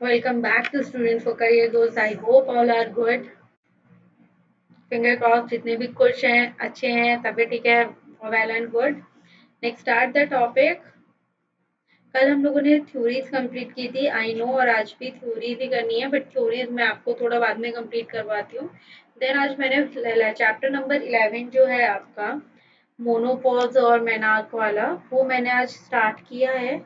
Welcome back to Students for Career Goals. I hope all are good. Finger crossed जितने भी खुश हैं, अच्छे हैं, तबीयत ठीक है, well and good. Next start the topic. कल हम लोगों ने थ्योरीज कंप्लीट की थी आई नो और आज भी थ्योरीज ही करनी है बट थ्योरीज मैं आपको थोड़ा बाद में कंप्लीट करवाती हूँ देन आज मैंने चैप्टर नंबर 11 जो है आपका मोनोपॉज और मेनार्क वाला वो मैंने आज स्टार्ट किया है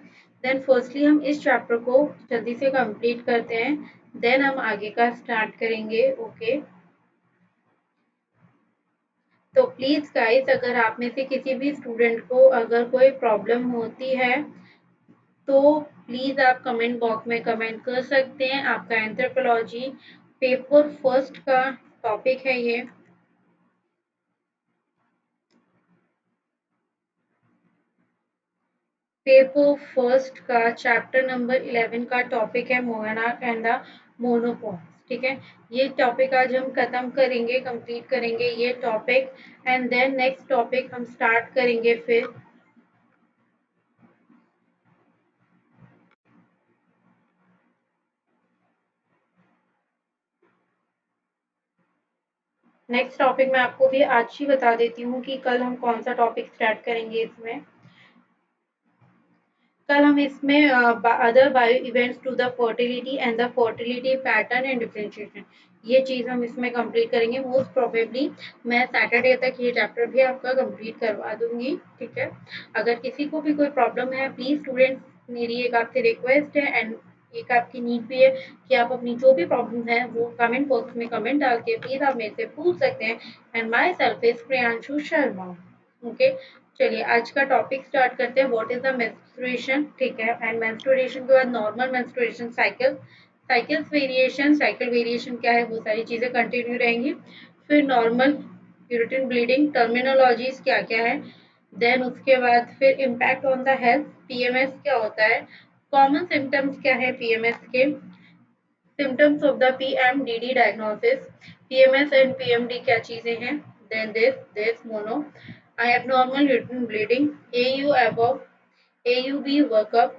देन फर्स्टली हम इस चैप्टर को जल्दी से कंप्लीट करते हैं देन हम आगे का स्टार्ट करेंगे ओके तो प्लीज गाइस अगर आप में से किसी भी स्टूडेंट को अगर कोई प्रॉब्लम होती है तो प्लीज आप कमेंट बॉक्स में कमेंट कर सकते हैं आपका एंथ्रोपोलॉजी पेपर फर्स्ट का टॉपिक है ये पेपर फर्स्ट का चैप्टर नंबर 11 का टॉपिक है मोनार्क एंड द मोनोपॉन्स ठीक है ये टॉपिक आज हम खत्म करेंगे कंप्लीट करेंगे ये topic and then next topic हम स्टार्ट करेंगे फिर नेक्स्ट टॉपिक मैं आपको भी आज ही बता देती हूँ कि कल हम कौन सा टॉपिक स्टार्ट करेंगे इसमें कल हम इसमें other bio events to the fertility and the fertility pattern and differentiation ये चीज हम इसमें कंप्लीट करेंगे मोस्ट प्रोबेबली मैं सैटरडे तक ये चैप्टर भी आपका कंप्लीट करवा दूंगी ठीक है अगर किसी को भी कोई प्रॉब्लम है प्लीज स्टूडेंट्स मेरी एक आपसे रिक्वेस्ट है एंड एक आपकी नीड भी है कि आप अपनी जो भी प्रॉब्लम है वो कमेंट बॉक्स में कमेंट डाल के प्लीज आप मेरे से पूछ सकते हैं and my self is Priyanshu Sharma okay चलिए आज का टॉपिक स्टार्ट करते हैं व्हाट इज द मेंस्ट्रुएशन ठीक है एंड मेंस्ट्रुएशन के बाद नॉर्मल मेंस्ट्रुएशन साइकिल वेरिएशन क्या है वो सारी चीजें कंटिन्यू रहेंगी फिर नॉर्मल यूरिटिन ब्लीडिंग टर्मिनोलॉजीज क्या क्या है देन उसके बाद फिर impact on the health PMS क्या होता है कॉमन सिम्टम्स क्या है पीएमएस के symptoms of the PMDD diagnosis PMS and PMD क्या चीजें हैं then this mono I have normal uterine bleeding AU above AUB workup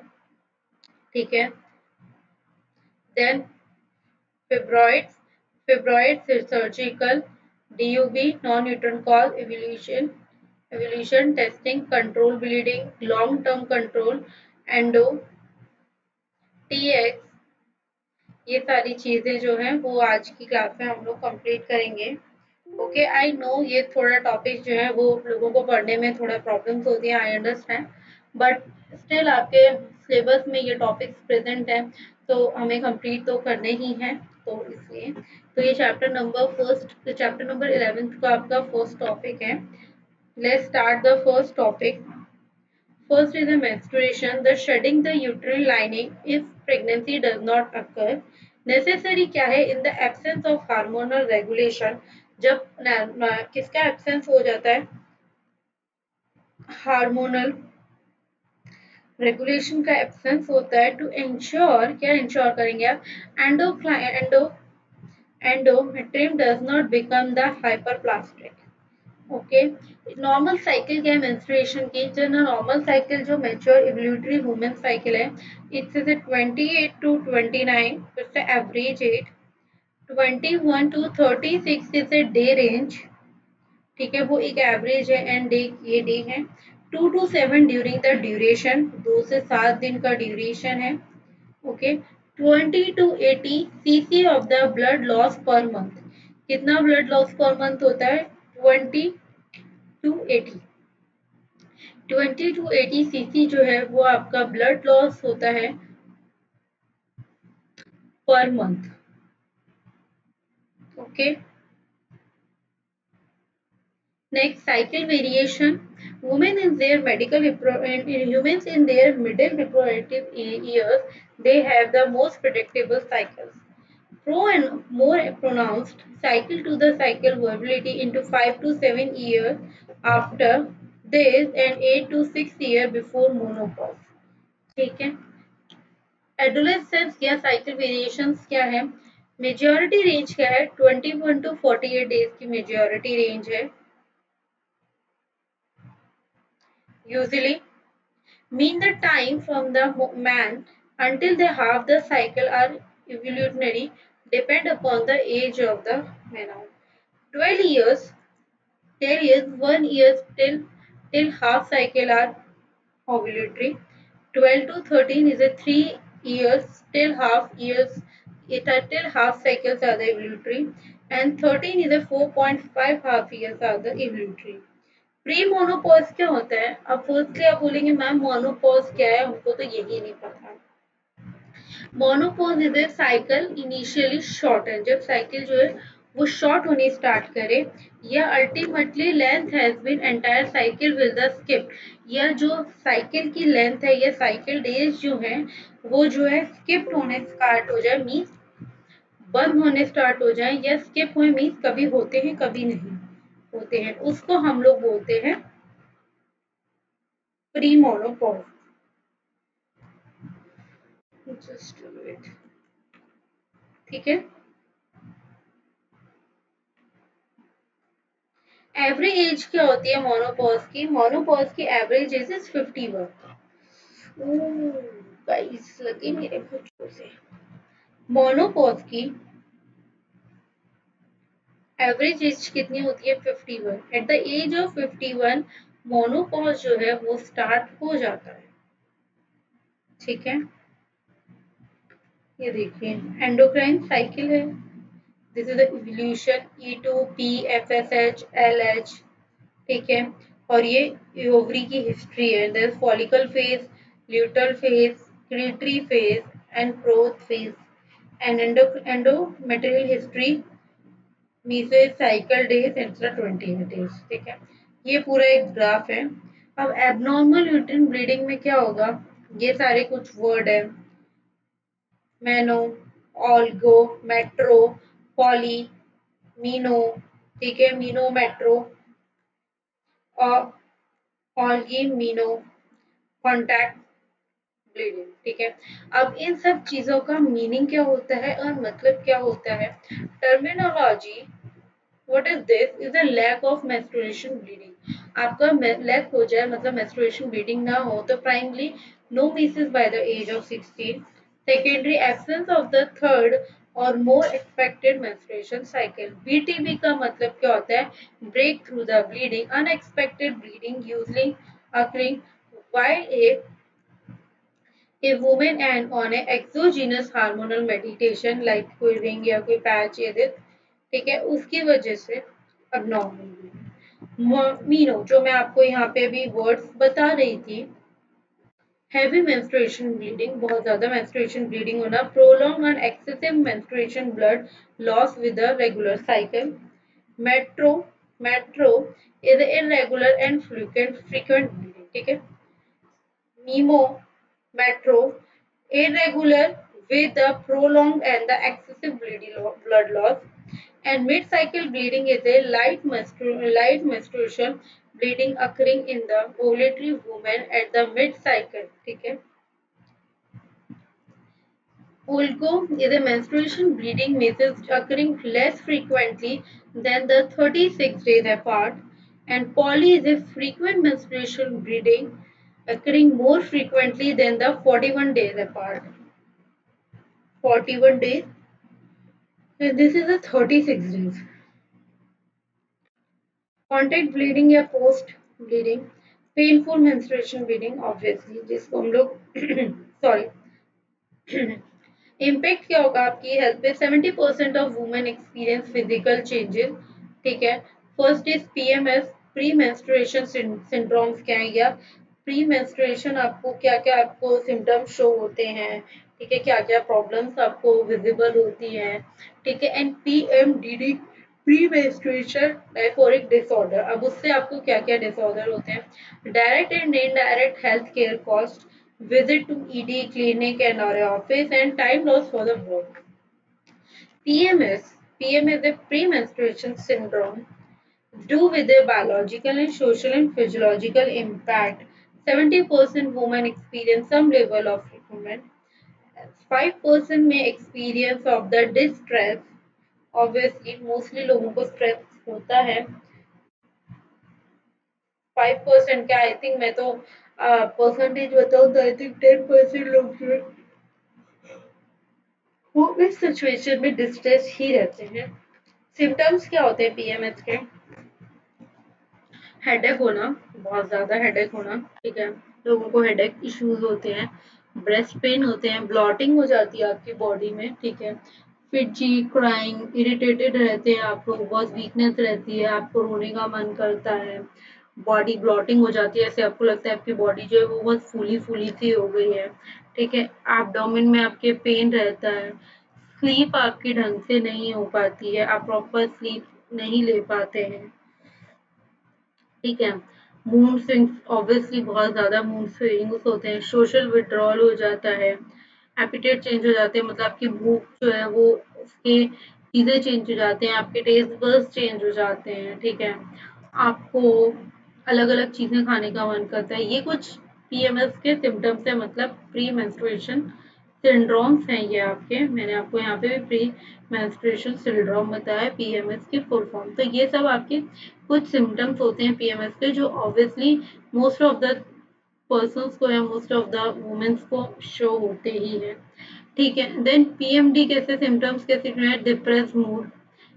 ठीक है then fibroids surgical DUB non-uterine cause evolution testing control bleeding long term control endo TX ये सारी चीजें जो हैं वो आज की क्लास में हम लोग कंप्लीट करेंगे ओके आई नो ये थोड़ा टॉपिक जो है वो लोगों को पढ़ने में थोड़ा प्रॉब्लम्स होती है आई अंडरस्टैंड बट स्टिल आपके सिलेबस में ये टॉपिक्स प्रेजेंट है तो हमें कंप्लीट तो करने ही हैं तो इसलिए तो ये चैप्टर नंबर 11 का आपका फर्स्ट टॉपिक है let's start the first topic First is the menstruation, the shedding the uterine lining if pregnancy does not occur. Necessary क्या है in the absence of hormonal regulation जब किसका absence हो जाता है हार्मोनल रेगुलेशन का absence होता है टू इंश्योर क्या इंश्योर करेंगे आप endo endometrium does not become the hyperplastic okay normal cycle क्या है मेंस्ट्रुएशन की जो नॉर्मल साइकिल जो मेच्योर इवोल्यूटरी वुमेन साइकिल है it's is 28 to 29 it's average age 21 to 36 is a day range ठीक है वो एक एवरेज है एंड डे ये डे है 2 to 7 ड्यूरिंग द ड्यूरेशन 2 से 7 दिन का ड्यूरेशन है okay 20 to 80 cc of the blood loss per month कितना ब्लड लॉस पर मंथ होता है 20 to 80 जो है वो आपका ब्लड लॉस होता है per month okay next cycle variation women in their medical humans in their middle reproductive years they have the most predictable cycles pro and more pronounced cycle to the cycle variability into 5 to 7 years after this and 8 to 6 years before menopause ठीक है adolescence या cycle variations क्या है majority range क्या है 21 to 48 days की majority range है usually mean the time from the man until they half the cycle are evolutionary depend upon the age of the menopause. 12 years, 10 years, 1 year till half cycle are ovulatory. 12 to 13 is a 3 years till half cycles are the ovulatory, and 13 is a 4.5 half years are the ovulatory. Pre menopause क्या होता है? अब firstly आप बोलेंगे ma'am menopause क्या है, हमको तो यही नहीं पता। Menopause is a cycle initially short है, जब साइकिल जो है वो शॉर्ट होनी स्टार्ट करे या ultimately length has been entire cycle will the skip, या जो साइकिल की लेंथ है या साइकिल डेज जो है वो जो है स्किप्ड होने स्टार्ट हो जाए, मीन्स बंद होने स्टार्ट हो जाए, या स्किप हुए मीन्स कभी होते हैं कभी नहीं होते हैं, उसको हम लोग बोलते हैं प्री मोनोपॉज। जस्ट वेट, ठीक है। एवरेज एज क्या होती है मोनोपॉज की? मोनोपॉज की एवरेज एज इज 51। गाइस लगे मेरे बच्चों से। मोनोपॉज की एवरेज एज कितनी होती है? 51। At the age of 51 menopause जो है वो स्टार्ट हो जाता है, ठीक है। ये देखिए एंडोक्राइन साइकिल है, this is the evolution E two P F S H L H, ठीक है। और ये ओवरी की हिस्ट्री है, there follicle phase, luteal phase, secretory phase and growth phase, and endometrial history, मीसोइड साइकिल डेज इंस्टा 20 days, ठीक है। ये पूरा एक ग्राफ है। अब एबनॉर्मल यूट्रिन ब्लीडिंग में क्या होगा? ये सारे कुछ वर्ड है, मैनो, ऑल्गो, मेट्रो, पॉली, मीनो, ठीक है, मीनो मेट्रो, ऑल्गी मीनो, कॉन्टैक्ट ब्लीडिंग, ठीक है। अब इन सब चीजों का मीनिंग क्या होता है और मतलब क्या होता है? Terminology, what is this? Is a lack of menstruation bleeding. आपका लैक हो जाए मतलब मेंस्ट्रुएशन ब्लीडिंग ना हो तो primary no misses by the age of 16, secondary absence of the third और more expected menstruation cycle. BTB का मतलब क्या होता है? Breakthrough the bleeding, unexpected bleeding usually occurring while a woman and on a exogenous hormonal medication like कोई ring या कोई patch या दिस, ठीक है, उसकी वजह से abnormal मीनो जो मैं आपको यहाँ पे भी वर्ड्स बता रही थी, हैवी मेंस्ट्रुएशन ब्लीडिंग, बहुत ज्यादा मेंस्ट्रुएशन ब्लीडिंग होना, prolong and excessive menstruation blood loss with a regular cycle, metro metro is irregular and frequent bleeding, ठीक है। Nemo metro irregular with the prolonged and the excessive blood loss, and mid-cycle bleeding is a light menstruation bleeding occurring in the ovulatory woman at the mid-cycle, ठीक है। Olgo is a menstruation bleeding misses occurring less frequently than the 36 days apart, and poly is a frequent menstruation bleeding occurring more frequently than the 41 days apart. 41 days, and this is a 36 days. Contact bleeding या post bleeding, painful menstruation bleeding obviously, जिसको हम लोग sorry impact क्या होगा आपकी health पे? 70% of women experience physical changes, ठीक है। First is PMS, pre menstruation syndromes क्या है, या प्री मेंस्ट्रुएशन आपको क्या क्या आपको सिम्टम्स शो होते हैं, ठीक है, क्या क्या प्रॉब्लम्स आपको विजिबल होती हैं, ठीक है। And PMDD, pre menstruation dysphoric disorder, अब उससे आपको क्या क्या डिसऑर्डर होते हैं? Direct and indirect health care cost, visit to ED clinic and or office, and time loss for the work. PMS, PMS is a premenstruation syndrome due with a biological and social and physiological impact. 70% women experience some level of recruitment. 5% may experience of the distress. Obviously, mostly लोगों को stress होता है। 5% क्या? I think मैं तो percentage बताऊँ तो I think 10% लोग जो वो इस सिचुएशन में डिस्ट्रेस ही रहते हैं। सिम्टम्स क्या होते हैं पीएमएस के? हेडेक होना, बहुत ज़्यादा हेडेक होना, ठीक है? लोगों को हेडेक इश्यूज़ होते हैं, ब्रेस्ट पेन होते हैं, ब्लॉटिंग हो जाती है आपकी बॉडी में, ठीक है? फिटजी, क्राइंग, इरिटेटेड रहते हैं आप लोग, बहुत वीकनेस रहती है, आपको रोने का मन करता है, बॉडी ब्लॉटिंग हो जाती है, ऐसे आपको लगता है आपकी बॉडी जो है वो बहुत फूली-फूली सी हो गई है, ठीक है? एब्डोमेन में आपके पेन रहता है, स्लीप आपकी ढंग से नहीं हो पाती है, आप प्रॉपर स्लीप नहीं ले पाते हैं। ठीक है? मूड स्विंग्स ऑब्वियसली बहुत ज़्यादा मूड स्विंग्स होते हैं, सोशल विथड्रॉल हो जाता है, एपेटाइट चेंज हो जाते हैं, मतलब आपकी भूख जो है वो उसके चीज़ें चेंज हो जाते हैं, आपके टेस्ट बड्स चेंज हो जाते हैं, ठीक है? आपको अलग-अलग चीज़ें खाने का मन करता है। ये कुछ पीएमएस के सिम्पटम्स हैं, मतलब प्री मेंस्ट्रुएशन सिंड्रोम्स हैं ये आपके। मैंने आपको यहाँ पे भी प्री मेंस्ट्रुएशन सिंड्रोम बताया है, पीएमएस की फुल फॉर्म। तो ये सब आपके कुछ सिम्पटम्स होते हैं पीएमएस के, जो obviously most of the persons को या मोस्ट ऑफ द वुमेन्स को शो होते ही हैं। ठीक है? देन पीएमडी कैसे सिम्पटम्स कैसे जो है? डिप्रेस्ड मूड,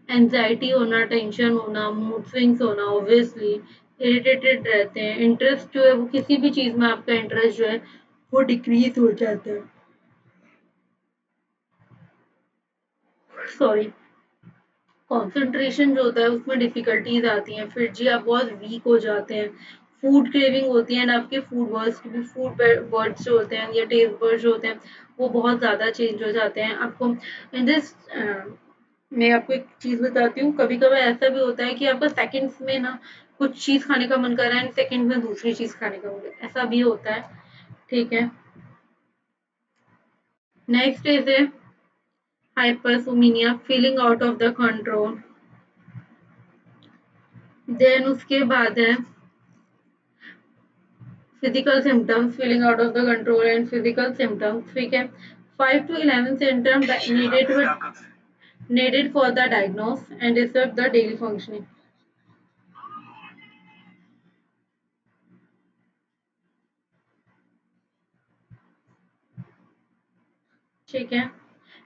एंग्जायटी होना, टेंशन होना, मूड स्विंग्स होना ऑब्वियसली, इरिटेटेड रहते हैं, इंटरेस्ट जो है वो किसी भी चीज़ में आपका इंटरेस्ट जो है वो डिक्रीज़ हो जाता है। सॉरी। कंसंट्रेशन जो होता है उसमें डिफिकल्टीज आती हैं, फिर जी आप बहुत वीक हो जाते हैं, फूड क्रेविंग होती है, एंड आपके फूड बर्ड्स जो होते हैं या टेस्ट बर्ड्स जो होते हैं वो बहुत ज़्यादा चेंज हो जाते हैं आपको। इन दिस मैं आपको एक चीज़ बताती हूँ, कभी कभार ऐसा भी होता है कि आपका सेकंड्स में ना कुछ चीज़ खाने का मन कर रहा है एंड सेकंड में दूसरी चीज़ खाने का मन कर रहा है, ऐसा भी होता है। ठीक है? नेक्स्ट इज है hypersomnia, feeling out of the control. Then उसके बाद है physical symptoms, feeling out of the control and physical symptoms, ठीक है? 5 to 11 symptoms needed for the diagnosis and disrupt the daily functioning. ठीक है?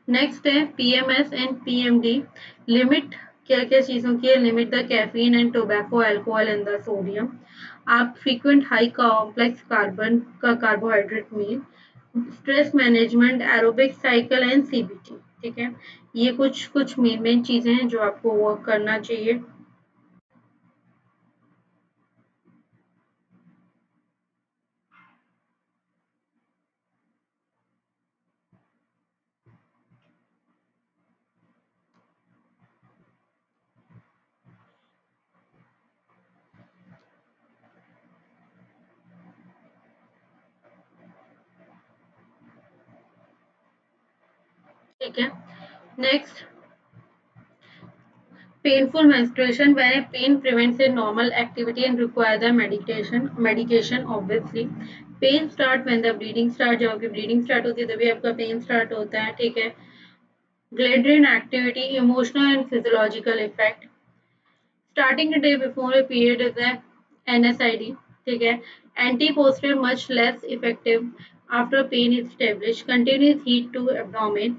नेक्स्ट है PMS and PMD. Limit क्या क्या चीज़ों की है? Limit the caffeine and tobacco alcohol and the sodium. आप फ्रीक्वेंट हाई कॉम्प्लेक्स कार्बन का carbohydrate meal, stress management, aerobic cycle and CBT. ठीक है? ये कुछ कुछ मेन चीज़ें हैं जो आपको वर्क करना चाहिए। ठीक है? Next, painful menstruation, when a pain prevents a normal activity and require the medication obviously. Pain start when the bleeding start, जब आपकी ब्लीडिंग स्टार्ट होती है तभी आपका पेन स्टार्ट होता है। ठीक है? Glandular activity, emotional and physiological effect, starting the day before a period is NSAID. ठीक है? Anti poster much less effective after pain is established, continuous heat to abdomen,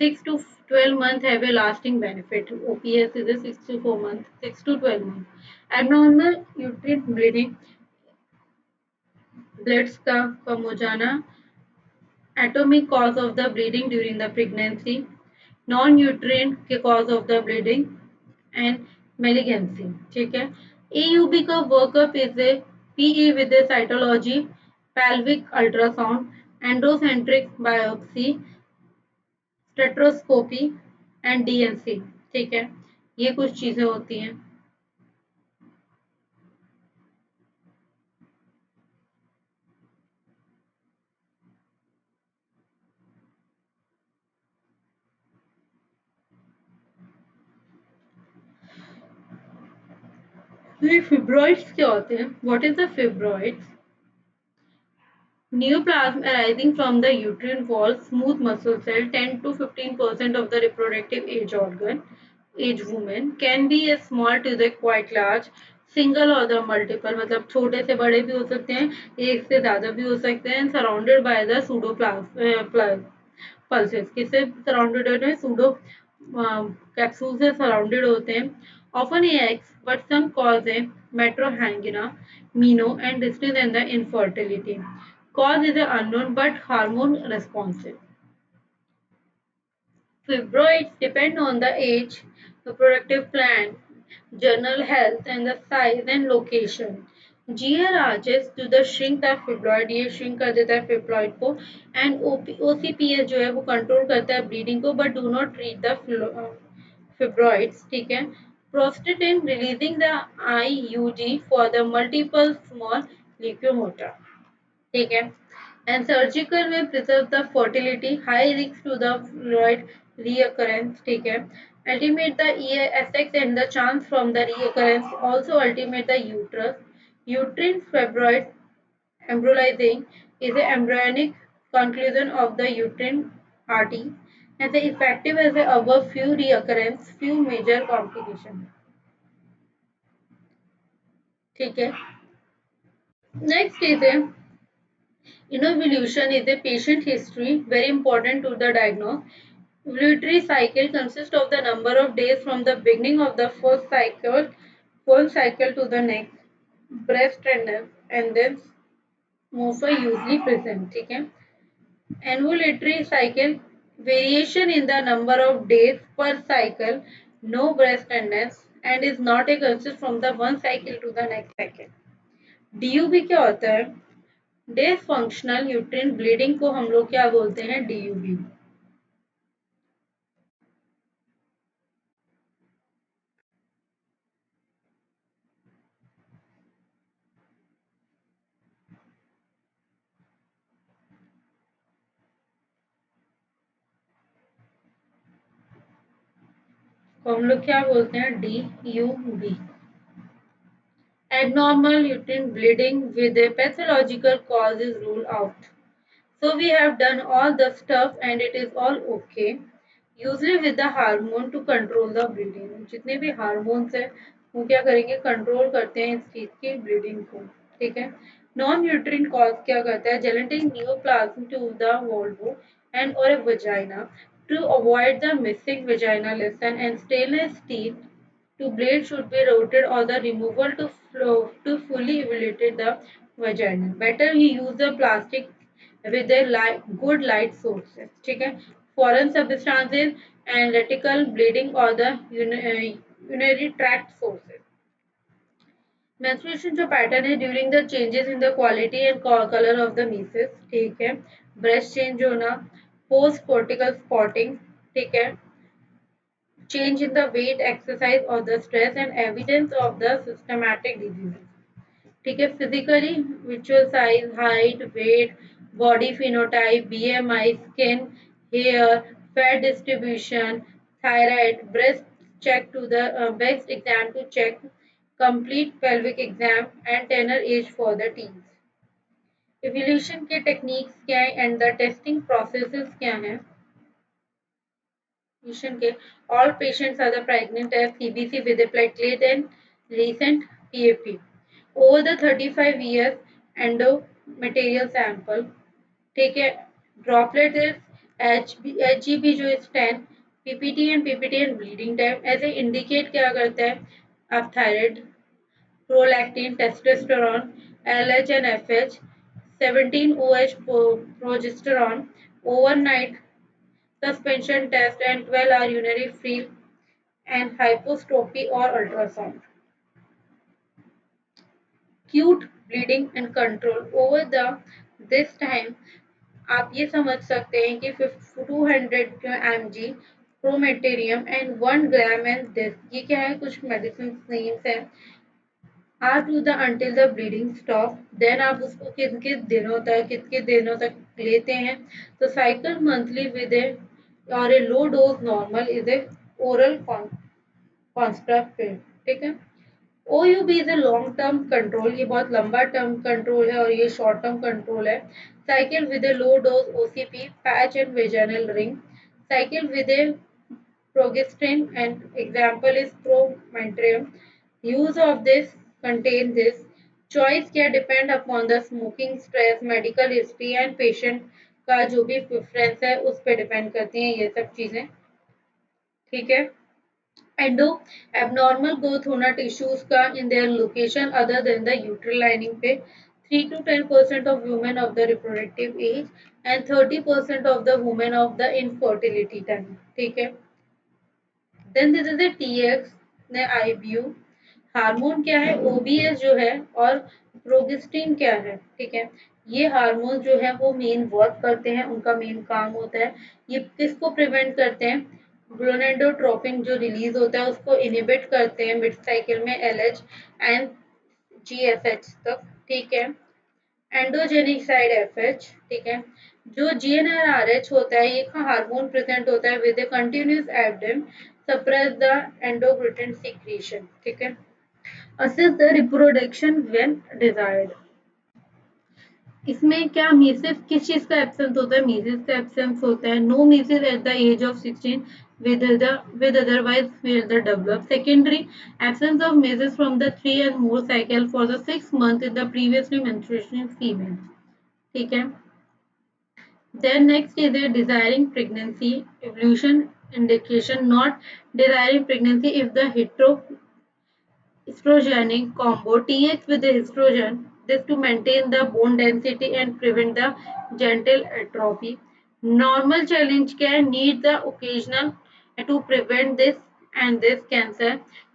6 to 12 months have a lasting benefit. OPS is a 6 to 4 months, 6 to 12 months. Abnormal uterine bleeding, bloods का कम हो जाना, atomic cause of the bleeding during the pregnancy, non-uterine के cause of the bleeding and malignancy. ठीक है? AUB का workup is a PE with a cytology, pelvic ultrasound, endocentric biopsy, hysteroscopy and DNC. ठीक है? ये कुछ चीजें होती हैं। ये फिब्रॉइड्स क्या होते हैं? What is the fibroids? Neoplasm arising from the uterine wall, smooth muscle cell, 10 to 15% of the reproductive age woman, can be a small to the quite large, single or the multiple, मतलब छोटे से बड़े भी हो सकते हैं, एक से ज्यादा भी हो सकते हैं, सराउंडेड बाय द सूडोप्लाज्म पल्सेस किससे सराउंडेड होते हैं, सूडो कैप्सूल से सराउंडेड होते हैं. Often AX, but some cause a metrohangina, meno, and distress and the infertility. Cause is unknown but hormone responsive. Fibroids depend on the age, the reproductive plan, general health, and the size and location. GR arches to the shrink the fibroid, ये shrink कर देता है fibroid को, and OCPS जो है वो control करता है bleeding को, but do not treat the fibroids. ठीक है. Prostatin releasing the IUG for the multiple small leukomotor. ठीक है. And surgical में preserve the fertility, high risk to the fluid reoccurrence. ठीक है. Ultimate the effects and the chance from the reoccurrence. Also ultimate the uterus. Uterine fibroid embryolyzing is the embryonic conclusion of the uterine artery and the effective as the above few reoccurrence, few major complications. ठीक है. Next is a Involution is a patient history, very important to the diagnosis. Ovulatory cycle consists of the number of days from the beginning of the first cycle to the next. Breast tenderness and then smooth usually present. ठीक है. Ovulatory cycle variation in the number of days per cycle, no breast tenderness and is not a consist from the one cycle to the next cycle. DUB क्या होता है? Day functional uterine bleeding को हम लोग क्या बोलते हैं, डीयूबी. को हम लोग क्या बोलते हैं, डीयूबी. Abnormal uterine bleeding with a pathological cause is ruled out. So we have done all the stuff and it is all okay. Usually with the hormone to control the bleeding. जितने भी हार्मोन्स है वो क्या करेंगे, control करते हैं इस चीज की ब्लीडिंग को. ठीक है. नॉन यूट्रिन कॉज क्या करता है, genetic neoplasm to the vulva and और vagina to avoid the missing vaginal lesson and stainless steel to blade should be routed or the removal to flow to fully evaluate the vagina. Better we use the plastic with a good light sources. ठीक है. Foreign substances and reticle bleeding or the urinary tract sources. Menstruation जो pattern है during the changes in the quality and colour of the missus. ठीक है. Breast change होना, post cortical spotting. ठीक है. Change in the weight, exercise or the stress and evidence of the systematic diseases. ठीक है. Physically visual size, height, weight, body phenotype, BMI, skin, hair, fat distribution, thyroid, breast check to the best exam to check complete pelvic exam and tenor age for the teens. Evaluation के techniques क्या है and the testing processes क्या हैं. के all patients are the pregnant as CBC with a platelet and recent PAP. Over the 35 years endometrial sample. ठीक है. Droplet is HGB जो is 10, PPT and bleeding time. ऐसे indicate क्या करता है, आप thyroid, prolactin, testosterone, LH and FH, 17 OH progesterone, overnight suspension test and 12-hour urinary free and hypostropy or ultrasound. Acute bleeding and control over the this time आप ये समझ सकते हैं कि 200 mg Prometrium and 1 gram and this, ये क्या है, कुछ मेडिसिन नेम्स हैं. Are to the until the bleeding stop. Then आप उसको कितने दिनों तक लेते हैं. तो साइकिल मंथली विद ए और a low dose normal is a oral construct. ठीक है. OUB is a long term control, ये बहुत लंबा टर्म कंट्रोल है और ये शॉर्ट टर्म कंट्रोल है. Cycle with a low dose OCP patch and vaginal ring. Cycle with a progesterone and example is prometrium. Use of this contain this. Choice क्या depend upon the smoking, stress, medical history and patient का जो भी preference है उस पे depend करती हैं ये सब चीजें। ठीक है। एंडो एबनॉर्मल ग्रोथ होना टिश्यूज का in their location other than the uterine lining पे 3 to 10% of women of the reproductive age and 30% of the women of the infertility time. ठीक है। Then this is the TX ने IBU hormone क्या है, OBS जो है, और प्रोगेस्टिन क्या है। ठीक है। ये हार्मोन जो है वो मेन वर्क करते हैं, उनका मेन काम होता है, ये किसको प्रिवेंट करते हैं, गोनेडोट्रोपिन जो रिलीज होता है उसको इनहिबिट करते हैं मिड साइकिल में एलएच एंड जीएफएच तक। ठीक है। Endogenic side FH. ठीक है। जो जीएनआरएच होता है ये हार्मोन प्रेजेंट होता है with a continuous abdomen suppress the endocrine secretion. ठीक है। assist the reproduction when desired। इसमें क्या मीसिस किस चीज का एब्सेंस होता है, मीसिस का एब्सेंस होता है। No menses at the age of 16 with the with otherwise will the develop secondary absence of measles from the 3 and more cycle for the 6 months in the previously menstruation female। ठीक है। Then next is a desiring pregnancy evolution indication, not desiring pregnancy if the estrogenic combo TH with the estrogen, this to maintain the bone density and prevent the gentle atrophy। Normal challenge can need the occasional to prevent this and this cancer।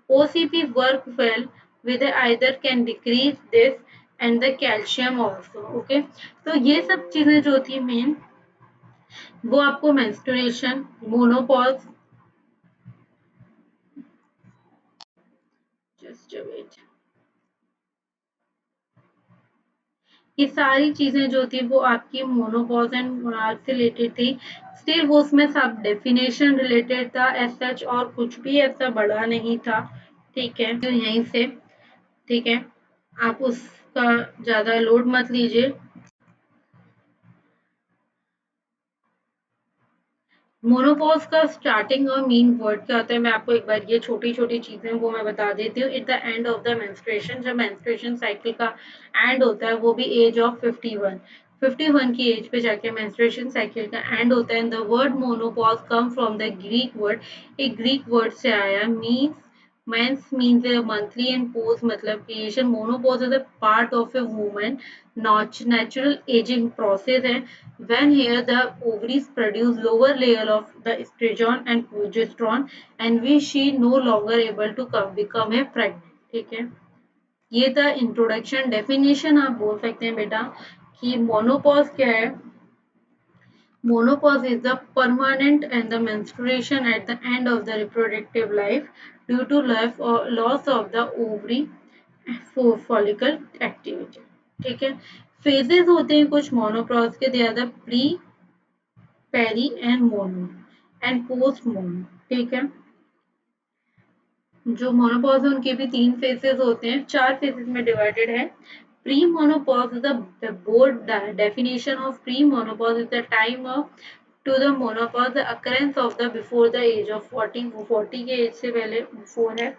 OCP work well with either can decrease this and the calcium also। Okay तो ये सब चीजें जो थी main वो आपको menstruation, menopause, just wait, ये सारी चीजें जो थी वो आपकी मोनोपॉज एंड मोनार्क से रिलेटेड थी। स्टिल वो उसमें सब डेफिनेशन रिलेटेड था, एज सच और कुछ भी ऐसा बड़ा नहीं था। ठीक है, तो यहीं से ठीक है, आप उसका ज्यादा लोड मत लीजिए। मोनोपॉज का स्टार्टिंग और मीन वर्ड क्या होता है, मैं आपको एक बार ये छोटी छोटी चीजें वो मैं बता देती हूँ। At the end of the menstruation, जब मेंस्ट्रुएशन साइकिल का एंड होता है वो भी एज ऑफ 51, 51 की एज पे जाके मेंस्ट्रुएशन साइकिल का एंड होता है। The word menopause come from the Greek word, एक ग्रीक वर्ड से आया, means menses means a monthly and pause मतलब creation। Menopause is a part of a woman natural aging process है when here the ovaries produce lower layer of the estrogen and progesterone and we she no longer able to become a pregnant। ठीक है, ये था introduction. Definition आप बोल सकते हैं बेटा कि मोनोपॉज क्या है। Menopause is the permanent and the menstruation at the end of the reproductive life due to loss of the ovary follicle activity। ठीक है, phases होते हैं कुछ मोनोपॉज के, they are the pre, peri and meno and post meno. ठीक है, जो menopause है उनके भी 3 फेजेस होते हैं, 4 फेजेस में डिवाइडेड है। Pre menopause is the broad definition of pre menopause is the time of to the menopause the occurrence of the before the age of 40, वो 40 के एज से पहले बिफोर है।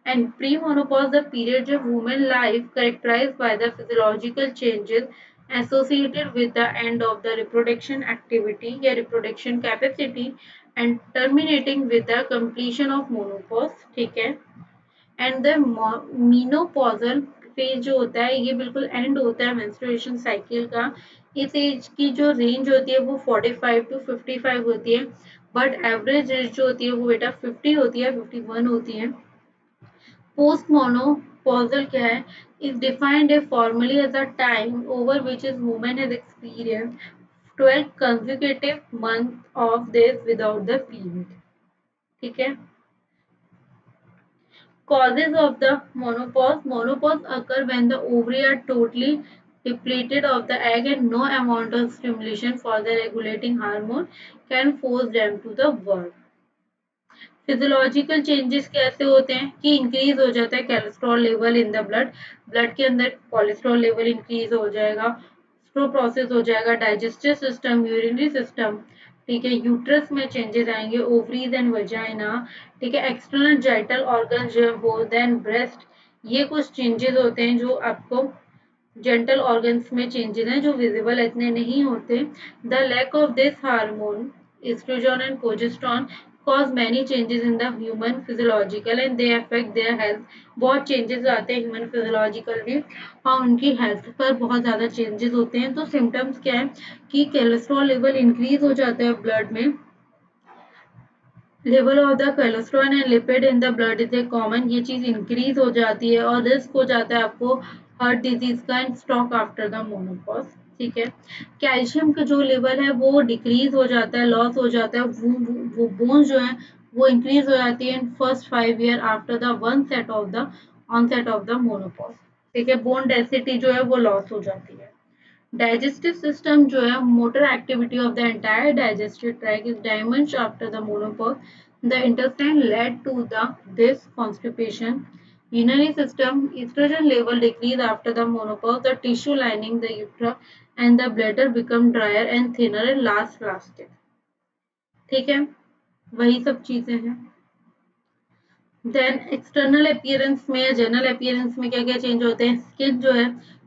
And premenopause, the period of woman life characterized by the physiological changes associated with the end of the reproduction activity या reproduction capacity and terminating with the completion of menopause। ठीक है, and the menopausal phase जो होता है ये बिल्कुल and होता है मेंस्ट्रुएशन साइकिल का। इस एज की जो रेंज होती है वो 45 टू 55 होती है, बट एवरेज एज जो होती है वो बेटा 50 होती है, 51 होती है। Postmenopausal क्या है, is defined formally as a time over which a woman has experienced 12 consecutive months of days without the period। ठीक है, causes of the menopause, menopause occur when the ovary are totally depleted of the egg and no amount of stimulation for the regulating hormone can force them to the work। Physiological changes कैसे होते हैं कि increase हो जाता है cholesterol level in the blood, blood के अंदर cholesterol level increase हो जाएगा, स्लो प्रोसेस हो जाएगा डाइजेस्टिव सिस्टम, यूरिनरी सिस्टम। ठीक है, यूट्रस में चेंजेस आएंगे, ओवरीज एंड वजाइना। ठीक है, एक्सटर्नल जाइटल ऑर्गन जो है वो, देन ब्रेस्ट, ये कुछ चेंजेस होते हैं जो आपको जेंटल ऑर्गन्स में चेंजेस हैं जो विजिबल इतने नहीं होते। The lack of this hormone estrogen and progesterone cause many changes in the human physiological and they affect their health। बहुत चेंजेस आते हैं ह्यूमन फिजियोलॉजिकल में और उनकी हेल्थ पर बहुत ज़्यादा चेंजेस होते हैं। तो सिम्टम्स क्या है कि कोलेस्ट्रॉल लेवल इंक्रीज हो जाता है ब्लड में। Level of the cholesterol and lipid in the blood is a common, ये चीज इंक्रीज हो जाती है और रिस्क हो जाता है आपको हार्ट डिजीज का and stroke after the menopause. ठीक है। कैल्शियम का जो लेवल है वो डिक्रीज हो जाता है, लॉस हो जाता है। वो बोन्स जो है वो इंक्रीज हो जाती है in first 5 year after the onset of the onset of the menopause. ठीक है। बोन डेंसिटी जो है वो लॉस हो जाती है। डाइजेस्टिव सिस्टम जो है motor activity of the entire digestive tract is damage after the menopause. The intestine led to the this constipation. urinary system estrogen level decrease after the menopause, the tissue lining the uterus and the bladder become drier and thinner and last plastic। ठीक है। वही सब चीजें हैं। Then external appearance में, general appearance में क्या क्या चेंज होते हैं? स्किन जो है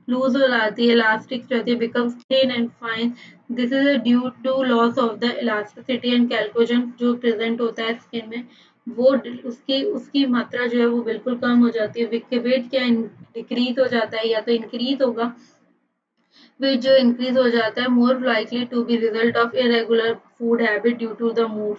लूज हो जाती है, इलास्टिक रहती है, becomes thin and fine. This is due to loss of the elasticity and collagen जो प्रेजेंट होता है स्किन में, वो उसकी उसकी मात्रा जो है वो बिल्कुल कम हो जाती है। वेट क्या डिक्रीज हो जाता है या तो इंक्रीज होगा। वेट जो इंक्रीज हो जाता है more likely to be result of irregular food habit due to the mood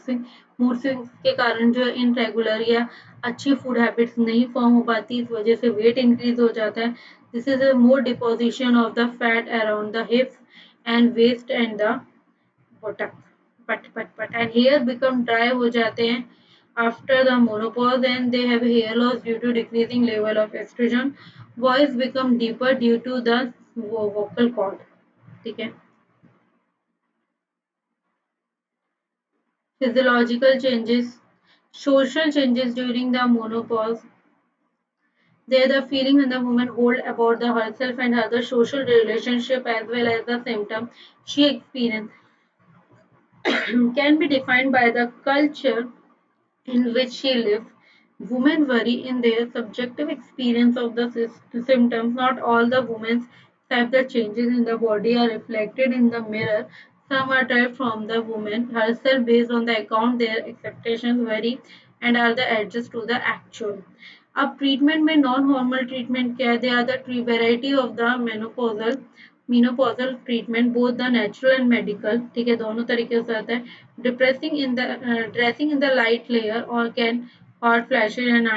swing के कारण जो इनरेगुलर या अच्छी फूड हैबिट्स नहीं फॉर्म हो पाती, इस वजह से वेट इंक्रीज हो जाता है। This is a more deposition of the fat around the hips and waist and the buttock part and hair become dry हो जाते हैं after the menopause and they have hair loss due to decreasing level of oestrogen. Voice become deeper due to the vocal cord. ठीक है। Physiological changes, social changes during the menopause, they are the feeling when the woman hold about the herself and other social relationship as well as the symptom she experience can be defined by the culture in which she lives. Women vary in their subjective experience of the symptoms. Not all the women have the changes in the body are reflected in the mirror. Some are derived from the woman herself based on the account their expectations vary and are the adjust to the actual। अब treatment में non hormonal treatment क्या है? They are the variety of the menopausal treatment both the natural and medical. ठीक है। दोनों तरीके से आता है। Depressing in the dressing in the light layer और can hot flashes and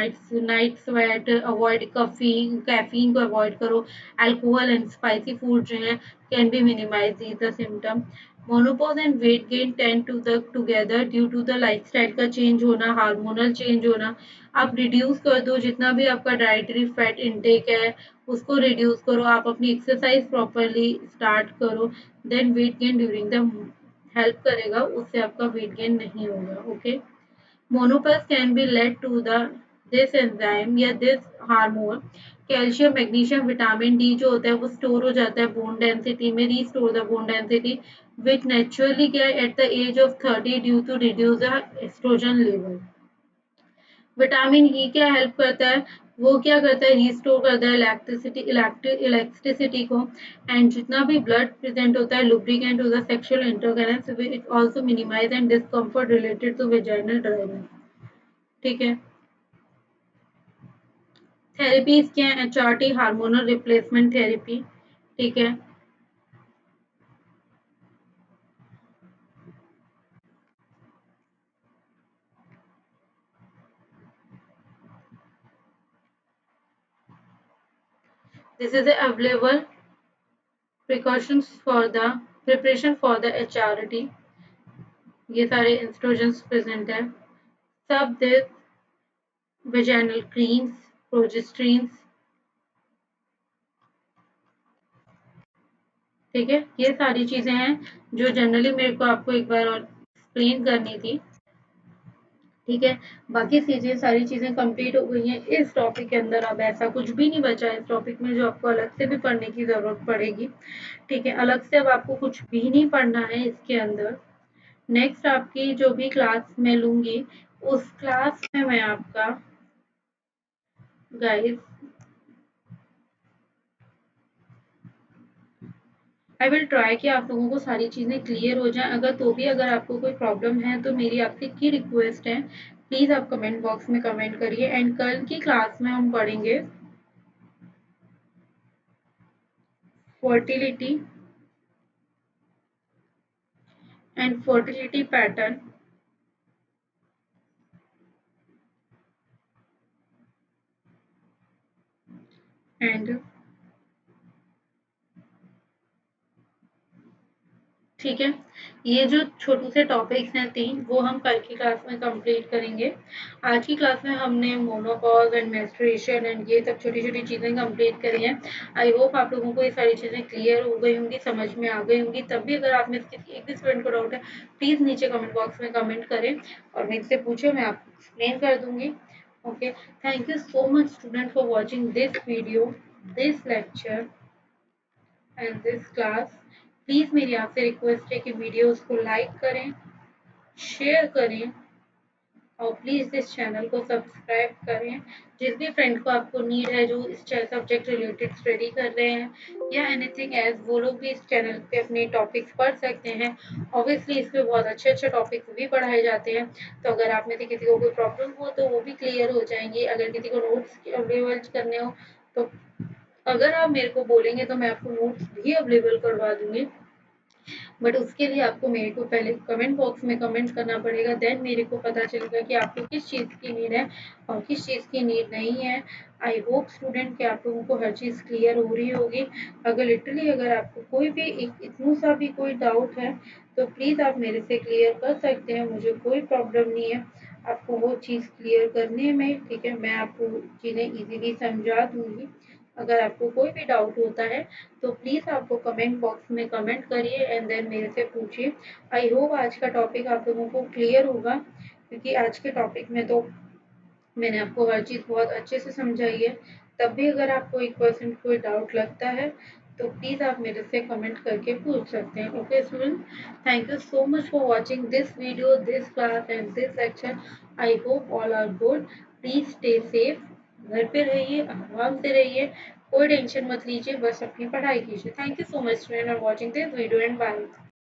night sweat, avoid caffeine को अवॉइड करो। अल्कोहल एंड स्पाइसी फूड जो है can be minimise the symptom. Menopause and weight gain tend to the together due to the lifestyle का change होना, hormonal change होना। आप reduce कर दो जितना भी आपका डाइटरी फैट इनटेक है उसको रिड्यूस करो, आप अपनी एक्सरसाइज प्रॉपरली स्टार्ट करो, then weight gain during the help करेगा, उससे आपका वेट गेन नहीं होगा। Okay. Menopause can be led to the this enzyme या this hormone. Calcium magnesium vitamin D जो होता है वो स्टोर हो जाता है बोन डेंसिटी में, restore the bone density which naturally क्या at the age of 30 due to reduce the oestrogen level. Vitamin E क्या हेल्प करता है? वो क्या करता है? रिस्टोर करता है इलेक्ट्रिसिटी को एंड जितना भी ब्लड प्रेजेंट होता है lubricant to the sexual intercourse, it also minimise and discomfort related to vaginal dryness. ठीक है। थेरेपीज क्या है? HRT hormonal replacement therapy. ठीक है। This is available precautions for the preparation for the HRT. ये सारे इंस्ट्रूमेंट्स प्रेजेंट है। सब दिस vaginal creams, progesteries। ठीक है। ये सारी चीजें हैं जो जनरली मेरे को आपको एक बार और एक्सप्लेन करनी थी। ठीक है। बाकी चीजें सारी चीजें कंप्लीट हो गई हैं इस टॉपिक के अंदर। अब ऐसा कुछ भी नहीं बचा है इस टॉपिक में जो आपको अलग से भी पढ़ने की जरूरत पड़ेगी। ठीक है। अलग से अब आपको कुछ भी नहीं पढ़ना है इसके अंदर। नेक्स्ट आपकी जो भी क्लास मैं लूंगी उस क्लास में मैं आपका गाइस आई विल ट्राई कि आप लोगों को सारी चीज़ें क्लियर हो जाएँ। अगर आपको कोई प्रॉब्लम है तो मेरी आपसे की रिक्वेस्ट है, प्लीज़ आप कमेंट बॉक्स में कमेंट करिए। एंड कल की क्लास में हम पढ़ेंगे fertility and fertility pattern and ठीक है। ये जो छोटे से टॉपिक्स हैं 3 वो हम कल की क्लास में कंप्लीट करेंगे। आज की क्लास में हमने मोनोपॉज़ एंड मेंस्ट्रुएशन एंड ये सब छोटी-छोटी चीज़ें कंप्लीट करी हैं। आई होप आप लोगों को ये सारी चीज़ें क्लियर हो गई होंगी, समझ में आ गई होंगी। तब भी अगर आप में से किसी एक भी स्टूडेंट को डाउट है, प्लीज़ नीचे कमेंट बॉक्स में कमेंट करें और मुझसे पूछें, मैं आपको एक्सप्लेन कर दूँगी। Okay, thank you so much student for watching this video, this lecture and this class. Please मेरी आपसे रिक्वेस्ट है कि वीडियोस को लाइक करें, शेयर करें और प्लीज़ इस चैनल को सब्सक्राइब करें। जिस भी फ्रेंड को आपको नीड है जो इस सब्जेक्ट रिलेटेड स्टडी कर रहे हैं या एनीथिंग एल्स, वो लोग भी इस चैनल पे अपने टॉपिक्स पढ़ सकते हैं। ऑब्वियसली इस पे बहुत अच्छे-अच्छे टॉपिक्स भी पढ़ाए जाते हैं। तो अगर आप में से किसी को कोई प्रॉब्लम हो तो वो भी क्लियर हो जाएँगी। अगर किसी को नोट्स अवेलेबल करने हो तो अगर आप मेरे को बोलेंगे तो मैं आपको नोट्स भी अवेलेबल करवा दूँगी। बट उसके लिए आपको मेरे को पहले कमेंट बॉक्स में कमेंट करना पड़ेगा, देन मेरे को पता चलेगा कि आपको किस चीज़ की नीड है और किस चीज़ की नीड नहीं है। आई होप स्टूडेंट कि आप लोगों को हर चीज़ क्लियर हो रही होगी। अगर आपको कोई भी इतना सा भी कोई डाउट है तो प्लीज़ आप मेरे से क्लियर कर सकते हैं, मुझे कोई प्रॉब्लम नहीं है आपको वो चीज़ क्लियर करने में। ठीक है, मैं आपको चीज़ें ईज़िली समझा दूँगी। अगर आपको कोई भी डाउट होता है तो प्लीज़ आप वो कमेंट बॉक्स में कमेंट करिए एंड देन मेरे से पूछिए। आई होप आज का टॉपिक आप लोगों को क्लियर होगा, क्योंकि आज के टॉपिक में तो मैंने आपको हर चीज़ बहुत अच्छे से समझाई है। तब भी अगर आपको 1% कोई डाउट लगता है तो प्लीज़ आप मेरे से कमेंट करके पूछ सकते हैं। Okay student, thank you so much for watching this video, this class and this lecture. I hope all are good. Please stay safe, घर पे रहिए, आराम से रहिए, कोई टेंशन मत लीजिए, बस अपनी पढ़ाई कीजिए। Thank you so much student for watching this video and bye.